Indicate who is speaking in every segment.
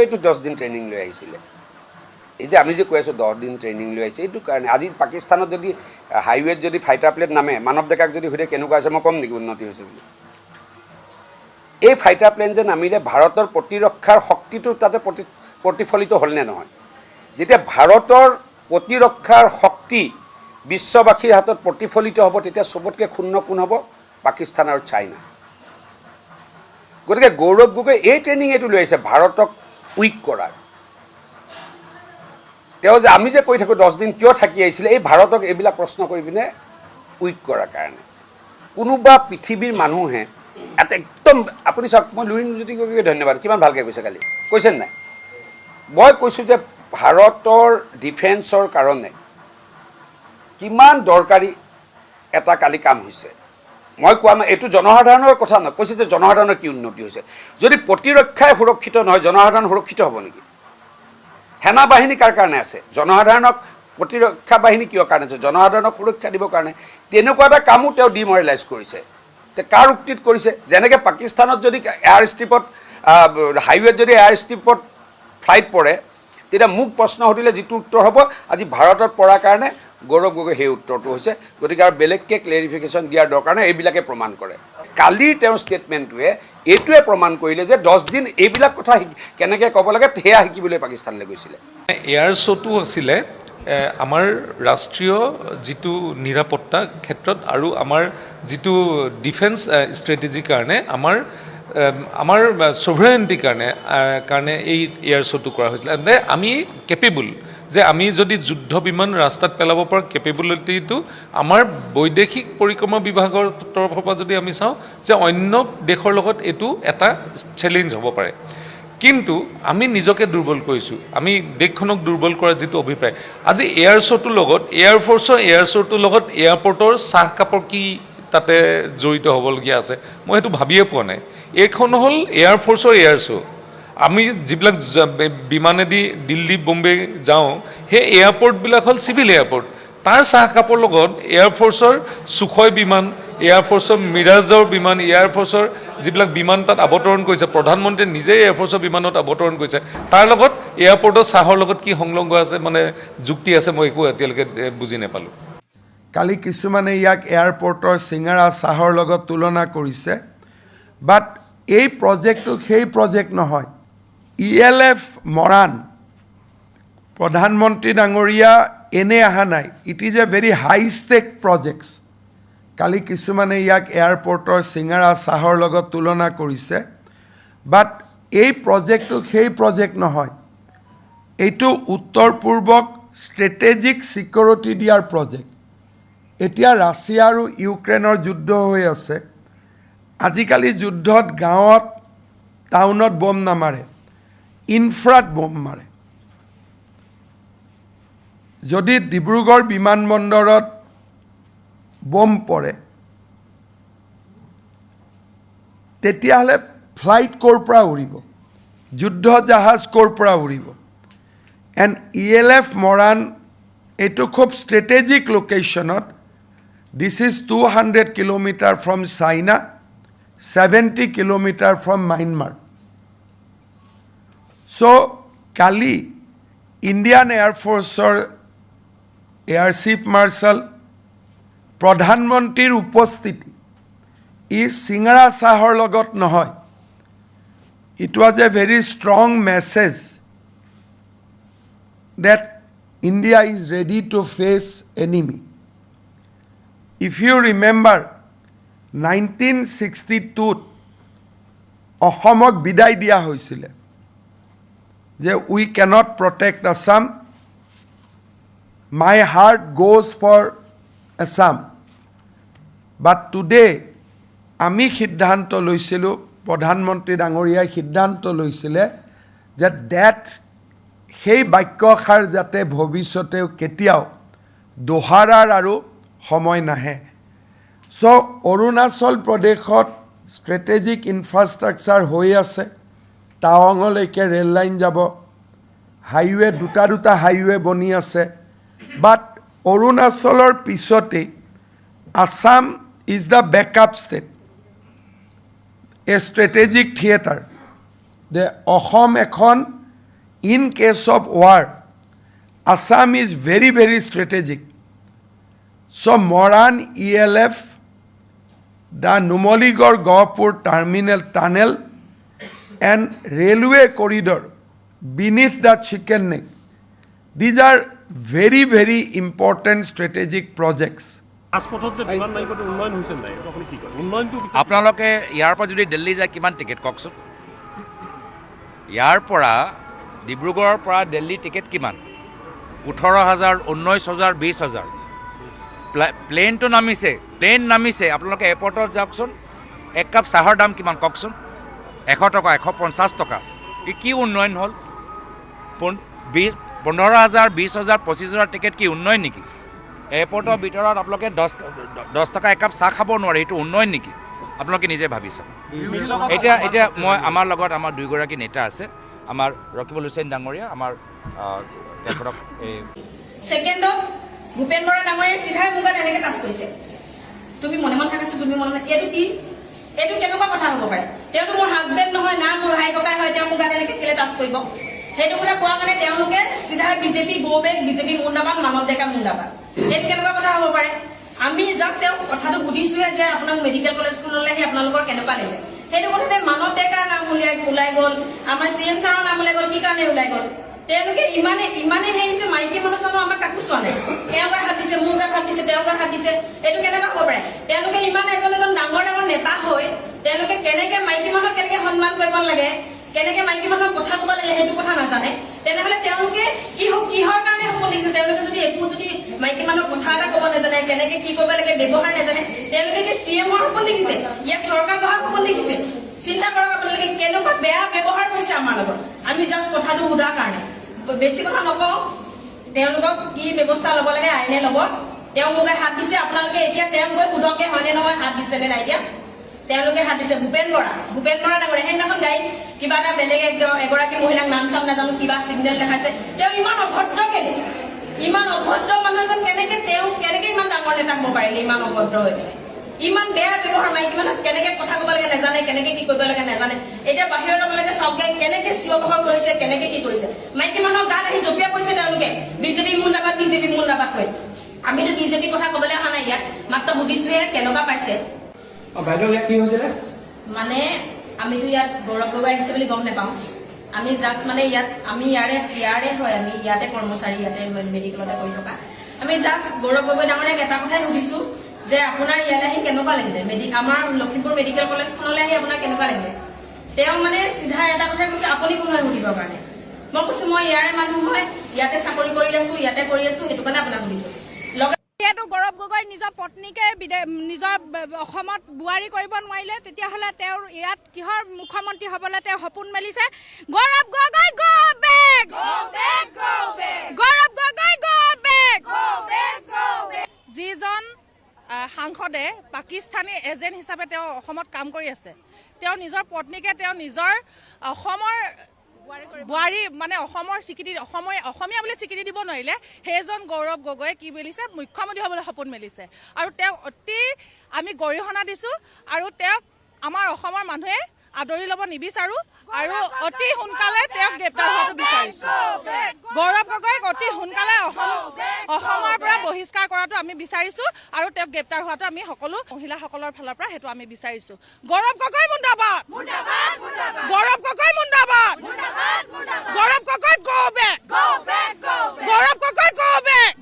Speaker 1: এইটো 10 দিন ট্ৰেইনিং লৈ আহিছিলে এই যে আমি যে কৈ আছোঁ 10 দিন ট্ৰেইনিং লৈ আহিছে এইটো কাৰণে আজি পাকিস্তানত যদি হাইৱেত যদি ফাইটাৰ প্লেন নামে মানৱ ডেকাক যদি সুধে কেনেকুৱা আছে মই কম নেকি উন্নতি হৈছে বুলি এই ফাইটাৰ প্লেন যে নামিলে ভাৰতৰ প্ৰতিৰক্ষাৰ শক্তিটো তাতে প্ৰতিফলিত হ'ল নে নহয় যেতিয়া ভাৰতৰ প্ৰতিৰক্ষাৰ শক্তি বিশ্ববাসীৰ হাতত প্ৰতিফলিত হ'ব তেতিয়া সবতকৈ ক্ষুণ্ণ কোন হ'ব পাকিস্তান আৰু চাইনা গতিকে গৌৰৱ গগৈ এই ট্ৰেইনিং এইটো লৈ আহিছে ভাৰতক উইক কৰাৰ তেওঁ যে আমি যে কৈ থাকোঁ 10 দিন কিয় থাকি আহিছিলে এই ভাৰতক এইবিলাক প্ৰশ্ন কৰি পিনে উইক কৰাৰ কাৰণে কোনোবা পৃথিৱীৰ মানুহে এটা একদম আপুনি চাওক মই লুৰিণজ্যোতি গগৈকে ধন্যবাদ কিমান ভালকৈ কৈছে কালি কৈছে নাই মই কৈছোঁ যে ভাৰতৰ ডিফেন্সৰ কাৰণে কিমান দৰকাৰী এটা কালি কাম হৈছে মই কোৱা নাই এইটো জনসাধাৰণৰ কথা নহয় কৈছে যে জনসাধাৰণৰ কি উন্নতি হৈছে যদি প্ৰতিৰক্ষাই সুৰক্ষিত নহয় জনসাধাৰণ সুৰক্ষিত হ'ব নেকি সেনা বাহিনী কাৰ কাৰণে আছে জনসাধাৰণক প্ৰতিৰক্ষা বাহিনী কিয় কাৰণে আছে জনসাধাৰণক সুৰক্ষা দিবৰ কাৰণে তেনেকুৱা এটা কামো তেওঁ ডিমৰেলাইজ কৰিছে তে কাৰ উক্তিত কৰিছে যেনেকৈ পাকিস্তানত যদি এয়াৰ ষ্ট্ৰিপত হাইৱেত যদি এয়াৰ ষ্ট্ৰিপত ফ্লাইট পৰে তেতিয়া মোক প্ৰশ্ন সুধিলে যিটো উত্তৰ হ'ব আজি ভাৰতত পৰাৰ কাৰণে গৌৰৱ গগৈ সেই উত্তৰটো হৈছে গতিকে আৰু বেলেগকৈ ক্লেৰিফিকেশ্যন দিয়াৰ দৰকাৰ নাই এইবিলাকে প্ৰমাণ কৰে কালিৰ তেওঁৰ ষ্টেটমেণ্টটোৱে এইটোৱে প্ৰমাণ কৰিলে যে 10 দিন এইবিলাক কথা কেনেকৈ ক'ব লাগে সেয়া শিকিবলৈ পাকিস্তানলৈ গৈছিলে
Speaker 2: এয়াৰ শ্ব'টো আছিলে আমাৰ ৰাষ্ট্ৰীয় যিটো নিৰাপত্তা ক্ষেত্ৰত আৰু আমাৰ যিটো ডিফেন্স ষ্ট্ৰেটেজিৰ কাৰণে আমাৰ ছভাৰেণ্টিৰ কাৰণে এই এয়াৰ শ্ব'টো কৰা হৈছিলে মানে আমি কেপেবল যে আমি যদি যুদ্ধ বিমান ৰাস্তাত পেলাব পৰা কেপেবিলিটিটো আমাৰ বৈদেশিক পৰিক্ৰমা বিভাগৰ তৰফৰ পৰা যদি আমি চাওঁ যে অন্য দেশৰ লগত এইটো এটা চেলেঞ্জ হ'ব পাৰে কিন্তু আমি নিজকে দুৰ্বল কৰিছোঁ আমি দেশখনক দুৰ্বল কৰাৰ যিটো অভিপ্ৰায় আজি এয়াৰ শ্ব'টোৰ লগত এয়াৰফ'ৰ্চৰ এয়াৰ শ্ব'টোৰ লগত এয়াৰপৰ্টৰ চাহ কাপৰ কি তাতে জড়িত হ'বলগীয়া আছে মই সেইটো ভাবিয়ে পোৱা নাই এইখন হ'ল এয়াৰফ'ৰ্চৰ এয়াৰ শ্ব' আমি যিবিলাক বিমানেদি দিল্লী বম্বে যাওঁ সেই এয়াৰপৰ্টবিলাক হ'ল চিভিল এয়াৰপৰ্ট তাৰ চাহ কাপৰ লগত এয়াৰফ'ৰ্চৰ সুখয় বিমান এয়াৰফ'ৰ্চৰ মিৰাজৰ বিমান এয়াৰফ'ৰ্চৰ যিবিলাক বিমান তাত অৱতৰণ কৰিছে প্ৰধানমন্ত্ৰীয়ে নিজেই এয়াৰফ'ৰ্চৰ বিমানত অৱতৰণ কৰিছে তাৰ লগত এয়াৰপৰ্টৰ চাহৰ লগত কি সংলগ্ন আছে মানে যুক্তি আছে মই একো এতিয়ালৈকে বুজি নাপালোঁ
Speaker 3: কালি কিছুমানে ইয়াক এয়াৰপৰ্টৰ চিঙাৰা চাহৰ লগত তুলনা কৰিছে বাট এই প্ৰজেক্টটো সেই প্ৰজেক্ট নহয় ELF মৰাণ প্ৰধানমন্ত্ৰী ডাঙৰীয়া এনে অহা নাই it is a very high stake projects কালি কিছুমানে ইয়াক এয়াৰপৰ্টৰ চিঙাৰা চাহৰ লগত তুলনা কৰিছে বাট এই প্ৰজেক্টটো সেই প্ৰজেক্ট নহয় এইটো উত্তৰ পূৰ্বক ষ্ট্ৰেটেজিক ছিকিউৰিটি দিয়াৰ প্ৰজেক্ট এতিয়া ৰাছিয়া আৰু ইউক্ৰেইনৰ যুদ্ধ হৈ আছে আজিকালি যুদ্ধত গাঁৱত টাউনত বম নামাৰে ইনফ্ৰাত বম মাৰে যদি ডিব্ৰুগড় বিমানবন্দৰত বম পৰে তেতিয়াহ'লে ফ্লাইট ক'ৰ পৰা উৰিব যুদ্ধ জাহাজ ক'ৰ পৰা উৰিব এণ্ড ELF মৰাণ এইটো খুব ষ্ট্ৰেটেজিক লোকেশ্যনত this is 200 kilometre from China 70 kilometre from Myanmar so' কালি ইণ্ডিয়ান এয়াৰফ'ৰ্চৰ এয়াৰ চিফ মাৰ্শ্বাল প্ৰধানমন্ত্ৰীৰ উপস্থিতি ই চিঙৰা চাহৰ লগত নহয় it was a very strong message that India is ready to face enemy. If you remember, 1962 অসমক বিদায় দিয়া হৈছিল যে we cannot protect Assam. My heart goes for Assam. But today, আমি সিদ্ধান্ত লৈছিলোঁ প্ৰধানমন্ত্ৰী ডাঙৰীয়াই সিদ্ধান্ত লৈছিলে যে সেই বাক্যষাৰ যাতে ভৱিষ্যতে কেতিয়াও দোহাৰাৰ আৰু সময় নাহে চ' অৰুণাচল প্ৰদেশত ষ্ট্ৰেটেজিক ইনফ্ৰাষ্ট্ৰাকচাৰ হৈ আছে টাৱাঙলৈকে ৰেল লাইন যাব হাইৱে দুটা হাইৱে বনি আছে বাট অৰুণাচলৰ পিছতেই Assam is the backup state A strategic theatre যে অসম এখন in case of war, Assam is very, very strategic. So Moran ELF, the Numoligor Gopur terminal tunnel and railway corridor beneath the chicken neck, these are very, very important strategic projects.
Speaker 4: ৰাজপথত যে বিমান নায়িকটো উন্নয়ন হৈছে নাই এইটো আপুনি কি কয় উন্নয়নটো
Speaker 5: আপোনালোকে ইয়াৰ পৰা যদি দিল্লী যায় কিমান টিকেট কওকচোন ইয়াৰ পৰা ডিব্ৰুগড়ৰ পৰা দিল্লী টিকেট কিমান 18,000 19,000 20,000 প্লেনটো নামিছে আপোনালোকে এয়াৰপৰ্টত যাওকচোন এক কাপ চাহৰ দাম কিমান কওকচোন 100 টকা 150 টকা ই কি উন্নয়ন হ'ল 15,000 20,000 25,000 টিকেট কি উন্নয়ন নেকি এয়াৰপৰ্টৰ ভিতৰত আপোনালোকে 10 টকা এক কাপ চাহ খাব নোৱাৰে এইটো উন্নয়ন নেকি আপোনালোকে নিজে ভাবি চাওক এতিয়া মই আমাৰ লগত আমাৰ দুইগৰাকী নেতা আছে আমাৰ ৰকিবুল হুছেইন ডাঙৰীয়া আমাৰ তেখেতক এই
Speaker 6: সেকেন্ডত ভূপেন বৰা ডাঙৰীয়া চিধাই মোক এনেকৈ টাচ কৰিছে তুমি মনে মনে থাকাছো তুমি মনে মনে এইটো কি এইটো কেনেকুৱা কথা হ'ব পাৰে তেওঁতো মোৰ হাজবেণ্ড নহয় না মোৰ ভাই ককাই হয় তেওঁ মোক এনেকৈ কেলে টাচ কৰিব সেইটো কথা কোৱা মানে তেওঁলোকে চিধা বিজেপি গৌবেগ বিজেপি মুন্দাবাদ মানৱ ডেকা মুন্দাবাদ এইটো কেনেকুৱা কথা হ'ব পাৰে আমি জাষ্ট তেওঁ কথাটো সুধিছোহে যে আপোনাক মেডিকেল কলেজখনলৈ আহি আপোনালোকৰ কেনেকুৱা লাগিলে সেইটো কথাতে মানৱ ডেকাৰ নাম ওলাই গ'ল আমাৰ CM ছাৰৰ নাম ওলাই গ'ল কি কাৰণে ওলাই গ'ল তেওঁলোকে ইমানে হেৰিছে মাইকী মানুহ চানো আমাক কাকো চোৱা নাই তেওঁ গাত হাত দিছে মোৰ গাত হাত দিছে তেওঁৰ গাত হাত দিছে এইটো কেনেকুৱা হ'ব পাৰে তেওঁলোকে ইমান এজন ডাঙৰ নেতা হৈ তেওঁলোকে কেনেকে মাইকী মানুহক কেনেকে সন্মান কৰিব লাগে কেনেকে মাইকী মানুহক কথা ক'ব লাগে সেইটো কথা নাজানে তেনেহ'লে তেওঁলোকে কিহৰ কাৰণে হ'ব লিখিছে তেওঁলোকে যদি একো যদি মাইকী মানুহক কথা এটা ক'ব নাজানে কেনেকে কি কৰিব লাগে ব্যৱহাৰ নাজানে তেওঁলোকে এতিয়া CMৰ সপোন লিখিছে ইয়াত চৰকাৰ গঢ়াৰ সপোন লিখিছে চিন্তা কৰক আপোনালোকে কেনেকুৱা বেয়া ব্যৱহাৰ কৰিছে আমাৰ লগত আমি জাষ্ট কথাটো সোধাৰ কাৰণে বেছি কথা নকওঁ তেওঁলোকক কি ব্যৱস্থা ল'ব লাগে আইনে ল'ব তেওঁ মোক হাত দিছে আপোনালোকে এতিয়া তেওঁ গৈ সোধকে হয়নে নহয় হাত দিছে নে নাই এতিয়া তেওঁলোকে হাত দিছে ভূপেন বৰা ডাঙৰীয়া সেইদিনাখন গাড়ীত কিবা এটা বেলেগ এগৰাকী মহিলাক নাম চাম নাজানো কিবা চিগনেল দেখাইছে তেওঁ ইমান অভদ্ৰ কেনে ইমান অভদ্ৰ মানুহ এজন কেনেকে ইমান ডাঙৰ নেতা হ'ব পাৰিলে ইমান অভদ্ৰ হৈ ইমান বেয়া ব্যৱহাৰ মাইকী মানুহ কেনেকে কথা ক'ব লাগে নাজানে কেনেকে কি কৰিব লাগে নাজানে এতিয়া বাহিৰত আপোনালোকে চাওকে কেনেকে চিঞৰ বাখৰ কৰিছে কেনেকে কি কৰিছে মাইকী মানুহৰ গাত আহি জঁপিয়াই পৰিছে তেওঁলোকে বিজেপি মুন্দাবাদ কৈ আমিতো বিজেপি কথা ক'বলৈ অহা নাই ইয়াত মাত্ৰ সুধিছোহে কেনেকুৱা পাইছে
Speaker 7: বাইদেউ ইয়াত কি হৈছিলে
Speaker 6: মানে আমিতো ইয়াত গৌৰৱ গগৈ আহিছে বুলি গম নাপাওঁ আমি জাষ্ট মানে ইয়াত আমি ইয়াৰে হয় আমি ইয়াতে কৰ্মচাৰী ইয়াতে মেডিকেলতে কৰি থকা আমি জাষ্ট গৌৰৱ গগৈ ডাঙৰীয়াক এটা কথাই সুধিছো যে আপোনাৰ ইয়ালৈ আহি কেনেকুৱা লাগিলে আমাৰ লখিমপুৰ মেডিকেল কলেজখনলৈ আহি আপোনাৰ কেনেকুৱা লাগিলে তেওঁ মানে চিধা এটা কথাই কৈছে আপুনি কোন হয় সুধিবৰ কাৰণে মই কৈছো মই ইয়াৰে মানুহ হয় ইয়াতে চাকৰি কৰি আছো ইয়াতে কৰি আছো সেইটো কাৰণে আপোনাক সুধিছো
Speaker 8: যিহেতু গৌৰৱ গগৈ নিজৰ পত্নীকে নিজৰ অসমত বোৱাৰী কৰিব নোৱাৰিলে তেতিয়াহ'লে তেওঁৰ ইয়াত কিহৰ মুখ্যমন্ত্ৰী হ'বলৈ তেওঁ সপোন মেলিছে Gaurav Gogoi go back Gaurav Gogoi go back যিজন সাংসদে পাকিস্তানী এজেণ্ট হিচাপে তেওঁ অসমত কাম কৰি আছে তেওঁ নিজৰ পত্নীকে তেওঁ নিজৰ অসমৰ বোৱাৰী মানে অসমৰ স্বীকৃতি অসমীয়া বুলি স্বীকৃতি দিব নোৱাৰিলে সেইজন গৌৰৱ গগৈয়ে কি মেলিছে মুখ্যমন্ত্ৰী হ'বলৈ সপোন মেলিছে আৰু তেওঁ অতি আমি গৰিহণা দিছোঁ আৰু তেওঁক আমাৰ অসমৰ মানুহে আদৰি ল'ব নিবিচাৰো আৰু অতি সোনকালে তেওঁক গ্ৰেপ্তাৰ হোৱাটো বিচাৰিছোঁ গৌৰৱ গগৈক অতি সোনকালে অসমৰ পৰা বহিষ্কাৰ কৰাটো আমি বিচাৰিছোঁ আৰু তেওঁক গ্ৰেপ্তাৰ হোৱাটো আমি সকলো মহিলাসকলৰ ফালৰ পৰা সেইটো আমি বিচাৰিছোঁ Gaurav Gogoi মুন্দাবাদ Gaurav Gogoi মুন্দাবাদ Gaurav Gogoi go back Gaurav Gogoi go back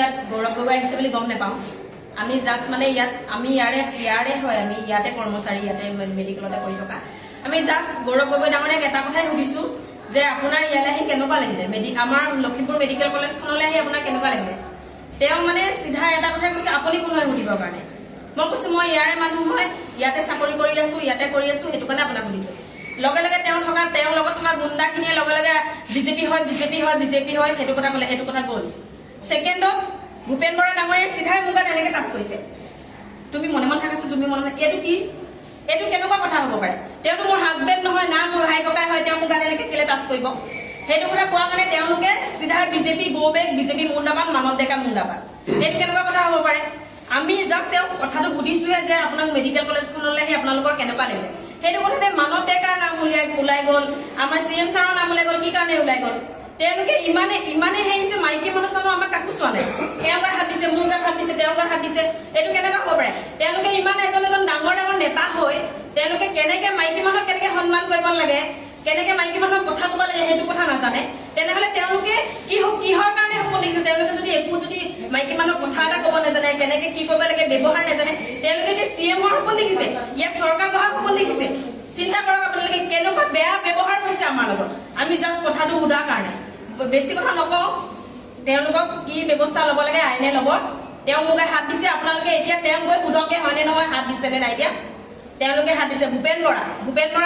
Speaker 6: ইয়াত গৌৰৱ গগৈ আহিছে বুলি গম নাপাওঁ। আমি জাষ্ট মানে ইয়াত আমি ইয়াৰে হয়, আমি ইয়াতে কৰ্মচাৰী, ইয়াতে মেডিকেলতে কৰি থকা। আমি জাষ্ট গৌৰৱ গগৈ ডাঙৰীয়াক এটা কথাই সুধিছো যে আপোনাৰ ইয়ালৈ আহি কেনেকুৱা লাগিলে, আমাৰ লখিমপুৰ মেডিকেল কলেজখনলৈ আহি আপোনাৰ কেনেকুৱা লাগিলে। তেওঁ মানে চিধা এটা কথাই কৈছে, আপুনি কোন হয় সুধিবৰ কাৰণে। মই কৈছো মই ইয়াৰে মানুহ হয়, ইয়াতে চাকৰি কৰি আছো, ইয়াতে কৰি আছো, সেইটো কাৰণে আপোনাক সুধিছো। লগে লগে তেওঁৰ লগত থকা গুণ্ডাখিনিয়ে লগে লগে বিজেপি হয় সেইটো কথা ক'লে, সেইটো কথা গ'ল। ছেকেণ্ডত ভূপেন বৰা ডাঙৰীয়াই চিধাই মোক এনেকে টাচ কৰিছে, তুমি মনে মনে থাকাছো, তুমি মনে মনে, এইটো কি, এইটো কেনেকুৱা কথা হ'ব পাৰে। তেওঁতো মোৰ হাজবেণ্ড নহয়, না মোৰ ভাই ককাই হয়, তেওঁ মোক এনেকে কেলে টাচ কৰিব। সেইটো কথা কোৱা কাৰণে তেওঁলোকে চিধা বিজেপি গৌবেগ, বিজেপি মুণ্ডাবাদ, মানৱ ডেকা মুণ্ডাবাদ, সেইটো কেনেকুৱা কথা হ'ব পাৰে। আমি জাষ্ট তেওঁক কথাটো সুধিছোহে যে আপোনাক মেডিকেল কলেজখনলৈ আহি আপোনালোকৰ কেনেকুৱা লাগিলে। সেইটো কথাতে মানৱ ডেকাৰ নাম ওলাই গ'ল, আমাৰ CM ছাৰৰ নাম ওলাই গ'ল। কি কাৰণে ওলাই গ'ল, তেওঁলোকে ইমানে হেৰিছে, মাইকী মানুহ চানো আমাক কাকো চোৱা নাই। তেওঁৰ গাত হাত দিছে, মোৰ গাত হাত দিছে, তেওঁৰ গাত হাত দিছে, এইটো কেনেকুৱা হ'ব পাৰে। তেওঁলোকে ইমান এজন ডাঙৰ নেতা হৈ তেওঁলোকে কেনেকে মাইকী মানুহক কেনেকে সন্মান কৰিব লাগে, কেনেকে মাইকী মানুহক কথা ক'ব লাগে, সেইটো কথা নাজানে। তেনেহলে তেওঁলোকে কিহৰ কাৰণে সপোন দেখিছে। তেওঁলোকে যদি মাইকী মানুহক কথা এটা ক'ব নাজানে, কেনেকে কি কৰিব লাগে ব্যৱহাৰ নাজানে, তেওঁলোকে কি CMৰ সপোন দেখিছে, ইয়াত চৰকাৰ গঢ়াৰ সপোন দেখিছে। চিন্তা কৰক আপোনালোকে কেনেকুৱা বেয়া ব্যৱহাৰ কৰিছে আমাৰ লগত। আমি জাষ্ট কথাটো সোধাৰ কাৰণে, বেছি কথা নকওঁ। তেওঁলোকক কি ব্যৱস্থা ল'ব লাগে আইনে ল'ব। তেওঁ মোক হাত দিছে, আপোনালোকে এতিয়া তেওঁ গৈ সোধকে হয়নে নহয় হাত দিছে নে নাই। এতিয়া তেওঁলোকে হাত দিছে। ভূপেন বৰা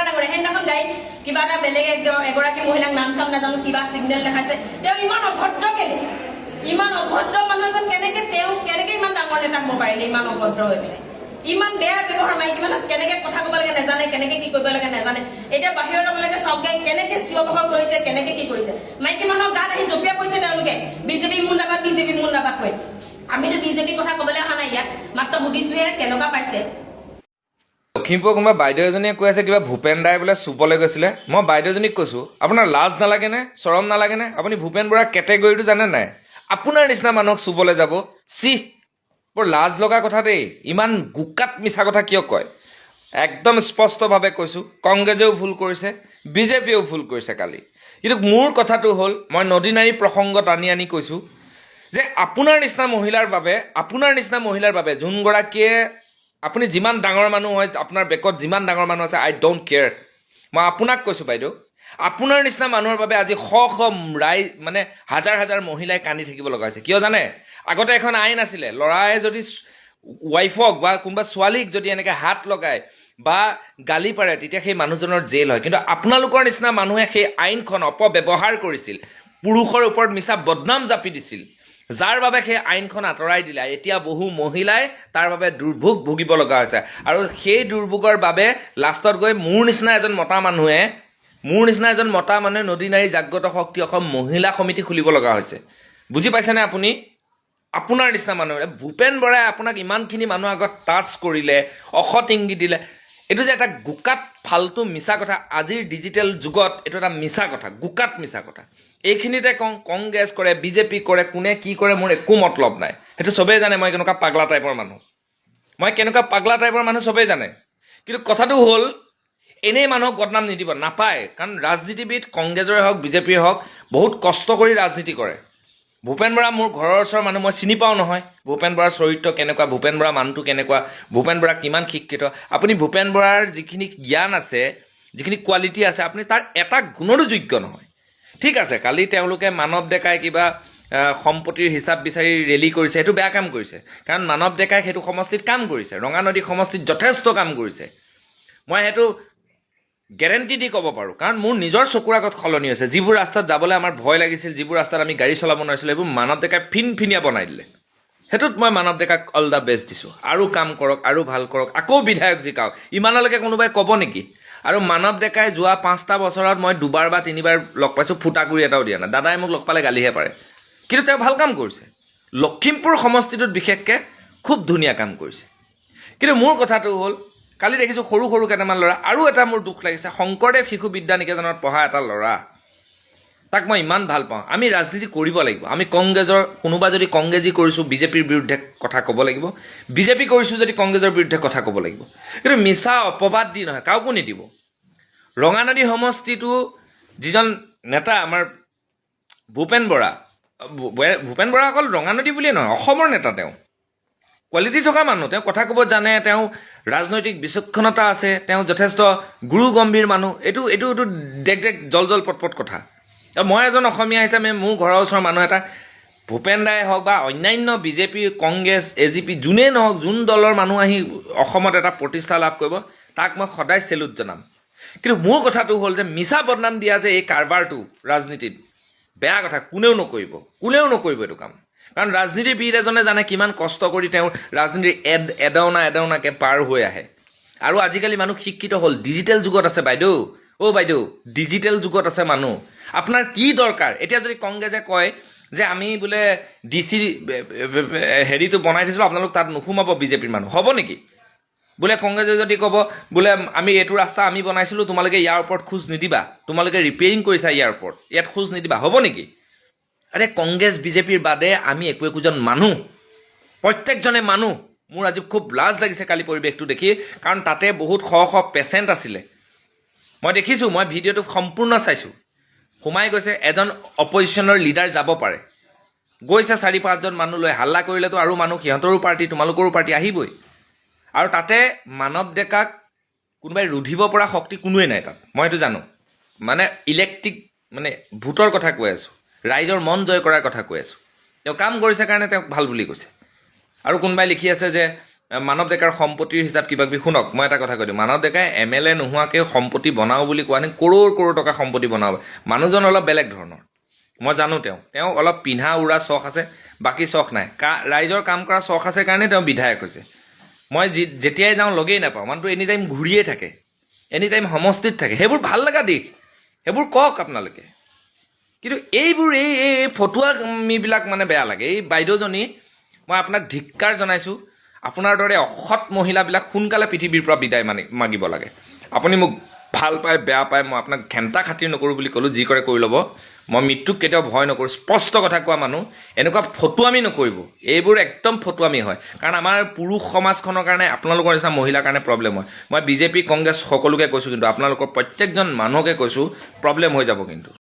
Speaker 6: ডাঙৰীয়া সেইদিনাখন গাড়ীত কিবা এটা বেলেগ এগৰাকী মহিলাক নাম চাম নাজানো কিবা চিগনেল দেখাইছে। তেওঁ ইমান অভদ্ৰ কেলে, ইমান অভদ্ৰ মানুহ এজন কেনেকে ইমান ডাঙৰ নেতা হ'ব পাৰিলে, ইমান অভদ্ৰ হৈ পেলাই, ইমান বেয়া ব্যৱহাৰ। মাইকী মানুহক কেনেকে কথা ক'ব লাগে নাজানে, কেনেকে কি কৰিব লাগে নাজানে। এতিয়া বাহিৰত আপোনালোকে চাওক কেনেকে চিঞৰ বাখৰ কৰিছে, কেনেকে কি কৰিছে। মাইকী মানুহৰ গাত আহি জঁপিয়াই পৰিছে তেওঁলোকে, বিজেপি মুণ্ডাবাদ কৈ। আমিতো বিজেপি কথা ক'বলৈ অহা নাই ইয়াত, মাত্ৰ সুধিছোহে কেনেকুৱা পাইছে।
Speaker 9: লখিমপুৰ কোনোবা বাইদেউ এজনীয়ে কৈ আছে কিবা ভূপেন দাই বোলে চুবলৈ গৈছিলে। মই বাইদেউজনীক কৈছোঁ, আপোনাৰ লাজ নালাগেনে, চৰম নালাগেনে? আপুনি ভূপেন বৰাৰ কেটেগৰীটো জানে নাই? আপোনাৰ নিচিনা মানুহক চুবলৈ যাব, বৰ লাজ লগা কথা দেই। ইমান গোকাত মিছা কথা কিয় কয়? একদম স্পষ্টভাৱে কৈছোঁ, কংগ্ৰেছেও ভুল কৰিছে, বিজেপিয়েও ভুল কৰিছে কালি। কিন্তু মোৰ কথাটো হ'ল, মই নদী নাৰী প্ৰসংগত আনি কৈছোঁ যে আপোনাৰ নিচিনা মহিলাৰ বাবে যোনগৰাকীয়ে, আপুনি যিমান ডাঙৰ মানুহ হয়, আপোনাৰ বেকত যিমান ডাঙৰ মানুহ আছে, আই ডোণ্ট কেয়াৰ। মই আপোনাক কৈছোঁ বাইদেউ, আপোনাৰ নিচিনা মানুহৰ বাবে আজি মানে হাজাৰ মহিলাই কান্দি থাকিব লগা হৈছে। কিয় জানে? আগতে এখন আইন আছিলে, ল'ৰাই যদি ৱাইফক বা কোনোবা ছোৱালীক যদি এনেকৈ হাত লগায় বা গালি পাৰে, তেতিয়া সেই মানুহজনৰ জেল হয়। কিন্তু আপোনালোকৰ নিচিনা মানুহে সেই আইনখন অপব্যৱহাৰ কৰিছিল, পুৰুষৰ ওপৰত মিছা বদনাম জাপি দিছিল, যাৰ বাবে সেই আইনখন আঁতৰাই দিলে। এতিয়া বহু মহিলাই তাৰ বাবে দুৰ্ভোগ ভুগিব লগা হৈছে। আৰু সেই দুৰ্ভোগৰ বাবে লাষ্টত গৈ মোৰ নিচিনা এজন মতা মানুহে নদী নাৰী জাগ্ৰত শক্তি অসম মহিলা সমিতি খুলিব লগা হৈছে। বুজি পাইছেনে আপুনি? আপোনাৰ নিচিনা মানুহে, ভূপেন বৰাই আপোনাক ইমানখিনি মানুহৰ আগত টাচ কৰিলে, অসৎ ইংগিত দিলে। এইটো যে এটা গোকাত ফাল্টু মিছা কথা, আজিৰ ডিজিটেল যুগত এইটো এটা মিছা কথা, গোকাত মিছা কথা। এইখিনিতে কওঁ, কংগ্ৰেছ কৰে, বিজেপি কৰে, কোনে কি কৰে মোৰ একো মতলব নাই। সেইটো চবেই জানে মই কেনেকুৱা পাগলা টাইপৰ মানুহ, চবেই জানে। কিন্তু কথাটো হ'ল, এনেই মানুহক বদনাম নিদিব, নাপায়। কাৰণ ৰাজনীতিবিদ কংগ্ৰেছৰে হওক বিজেপিৰে হওক বহুত কষ্ট কৰি ৰাজনীতি কৰে। ভূপেন বৰা মোৰ ঘৰৰ ওচৰৰ মানুহ, মই চিনি পাওঁ নহয় ভূপেন বৰাৰ চৰিত্ৰ কেনেকুৱা, ভূপেন বৰা মানুহটো কেনেকুৱা, ভূপেন বৰা কিমান শিক্ষিত। আপুনি ভূপেন বৰাৰ যিখিনি জ্ঞান আছে, যিখিনি কোৱালিটি আছে, আপুনি তাৰ এটা গুণৰো যোগ্য নহয়। ঠিক আছে, কালি তেওঁলোকে মানৱ ডেকাই কিবা সম্পত্তিৰ হিচাপ বিচাৰি ৰেলী কৰিছে, সেইটো বেয়া কাম কৰিছে। কাৰণ মানৱ ডেকাই সেইটো সমষ্টিত কাম কৰিছে, ৰঙানদী সমষ্টিত যথেষ্ট কাম কৰিছে। মই সেইটো গেৰেণ্টি দি ক'ব পাৰোঁ, কাৰণ মোৰ নিজৰ চকুৰ আগত সলনি হৈছে। যিবোৰ ৰাস্তাত যাবলৈ আমাৰ ভয় লাগিছিল, যিবোৰ ৰাস্তাত আমি গাড়ী চলাব নোৱাৰিছিলোঁ, এইবোৰ মানৱ ডেকাই ফিনফিনীয়া বনাই দিলে। সেইটোত মই মানৱ ডেকাক অল দ্য বেষ্ট দিছোঁ। আৰু কাম কৰক, আৰু ভাল কৰক, আকৌ বিধায়ক জিকাওক, ইমানলৈকে কোনোবাই ক'ব নেকি? আৰু মানৱ ডেকাই যোৱা 5টা বছৰত মই 2বাৰ বা 3বাৰ লগ পাইছোঁ, ফুটাগুৰি এটাও দিয়া নাই। দাদাই মোক লগ পালে গালিহে পাৰে, কিন্তু তেওঁ ভাল কাম কৰিছে। লখিমপুৰ সমষ্টিটোত বিশেষকৈ খুব ধুনীয়া কাম কৰিছে। কিন্তু মোৰ কথাটো হ'ল, কালি দেখিছোঁ সৰু কেইটামান ল'ৰা, আৰু এটা মোৰ দুখ লাগিছে, শংকৰদেৱ শিশু বিদ্যা নিকেতনত পঢ়া এটা ল'ৰা, তাক মই ইমান ভাল পাওঁ। আমি ৰাজনীতি কৰিব লাগিব। আমি কোনোবা যদি কংগ্ৰেছী কৰিছোঁ, বিজেপিৰ বিৰুদ্ধে কথা ক'ব লাগিব, বিজেপি কৰিছোঁ যদি কংগ্ৰেছৰ বিৰুদ্ধে কথা ক'ব লাগিব। কিন্তু মিছা অপবাদ দি নহয়, কাকো নিদিব। ৰঙানদী সমষ্টিটো যিজন নেতা আমাৰ ভূপেন বৰা, ভূপেন বৰা অকল ৰঙানদী বুলিয়ে নহয়, অসমৰ নেতা তেওঁ, কোৱালিটি থকা মানুহ, তেওঁ কথা ক'ব জানে, তেওঁ ৰাজনৈতিক বিচক্ষণতা আছে, তেওঁ যথেষ্ট গুৰু গম্ভীৰ মানুহ। এইটো দেখ জল পট কথা। আৰু মই এজন অসমীয়া হিচাপে মোৰ ঘৰৰ ওচৰৰ মানুহ এটা ভূপেন দাই হওক বা অন্যান্য বিজেপি, কংগ্ৰেছ, AGP যোনেই নহওক, যোন দলৰ মানুহ আহি অসমত এটা প্ৰতিষ্ঠা লাভ কৰিব, তাক মই সদায় চেলুট জনাম। কিন্তু মোৰ কথাটো হ'ল যে মিছা বদনাম দিয়া যে এই কাৰবাৰটো ৰাজনীতিত বেয়া কথা, কোনেও নকৰিব এইটো কাম। কাৰণ ৰাজনীতিবিদ এজনে জানে কিমান কষ্ট কৰি তেওঁ ৰাজনীতিৰ এডাওনাকে পাৰ হৈ আহে। আৰু আজিকালি মানুহ শিক্ষিত হ'ল, ডিজিটেল যুগত আছে বাইদেউ, বাইদেউ ডিজিটেল যুগত আছে মানুহ। আপোনাৰ কি দৰকাৰ? এতিয়া যদি কংগ্ৰেছে কয় যে আমি বোলে DC হেৰিটো বনাই থৈছিলোঁ, আপোনালোক তাত নোসোমাব বিজেপিৰ মানুহ, হ'ব নেকি? বোলে কংগ্ৰেছে যদি ক'ব বোলে আমি এইটো ৰাস্তা আমি বনাইছিলোঁ, তোমালোকে ইয়াৰ ওপৰত খোজ নিদিবা, তোমালোকে ৰিপেয়াৰিং কৰিছা ইয়াৰ ওপৰত, ইয়াত খোজ নিদিবা, হ'ব নেকি? আৰে কংগ্ৰেছ বিজেপিৰ বাদে আমি একোজন মানুহ, প্ৰত্যেকজনে মানুহ। মোৰ আজি খুব লাজ লাগিছে কালি পৰিৱেশটো দেখি, কাৰণ তাতে বহুত শ পেচেণ্ট আছিলে। মই দেখিছোঁ, মই ভিডিঅ'টো সম্পূৰ্ণ চাইছোঁ। সোমাই গৈছে, এজন অপজিশ্যনৰ লিডাৰ যাব পাৰে, গৈছে 4-5জন মানুহ লৈ, হাল্লা কৰিলেতো আৰু মানুহ, সিহঁতৰো পাৰ্টি তোমালোকৰো পাৰ্টি আহিবই। আৰু তাতে মানৱ ডেকাক কোনোবাই ৰুধিব পৰা শক্তি কোনোৱে নাই তাত, মই এইটো জানো। মানে ইলেক্ট্ৰিক মানে ভোটৰ কথা কৈ আছোঁ, ৰাইজৰ মন জয় কৰাৰ কথা কৈ আছোঁ। তেওঁ কাম কৰিছে কাৰণে তেওঁক ভাল বুলি কৈছে। আৰু কোনোবাই লিখি আছে যে মানৱ ডেকাৰ সম্পত্তিৰ হিচাপ কিবা কিবি। শুনক, মই এটা কথা কৈ দিওঁ, মানৱ ডেকাই MLA নোহোৱাকৈ সম্পত্তি বনাওঁ বুলি কোৱা নাই, কৰোৰ টকা সম্পত্তি বনাব। মানুহজন অলপ বেলেগ ধৰণৰ, মই জানো। তেওঁ অলপ পিন্ধা উৰা চখ আছে, বাকী চখ নাই। ৰাইজৰ কাম কৰা চখ আছে কাৰণে তেওঁ বিধায়ক হৈছে। মই যেতিয়াই যাওঁ লগেই নাপাওঁ, মানুহটো এনি টাইম ঘূৰিয়ে থাকে, এনি টাইম সমষ্টিত থাকে। সেইবোৰ ভাল লগা দিশ, সেইবোৰ কওক আপোনালোকে। কিন্তু এইবোৰ এই ফটুৱামিবিলাক মানে বেয়া লাগে। এই বাইদেউজনী, মই আপোনাক ধিক্কাৰ জনাইছোঁ। আপোনাৰ দৰে অসৎ মহিলাবিলাক সোনকালে পৃথিৱীৰ পৰা বিদায় মাগিব লাগে। আপুনি মোক ভাল পায় বেয়া পায়, মই আপোনাক ঘেণ্টা খাতিৰ নকৰোঁ বুলি ক'লোঁ, যি কৰে কৰি ল'ব। মই মৃত্যুক কেতিয়াও ভয় নকৰোঁ, স্পষ্ট কথা কোৱা মানুহ। এনেকুৱা ফটুৱামি নকৰিব, এইবোৰ একদম ফটুৱামি হয়। কাৰণ আমাৰ পুৰুষ সমাজখনৰ কাৰণে, আপোনালোকৰ নিচিনা মহিলাৰ কাৰণে প্ৰব্লেম হয়। মই BJP, কংগ্ৰেছ সকলোকে কৈছোঁ, কিন্তু আপোনালোকৰ প্ৰত্যেকজন মানুহকে কৈছোঁ, প্ৰব্লেম হৈ যাব কিন্তু।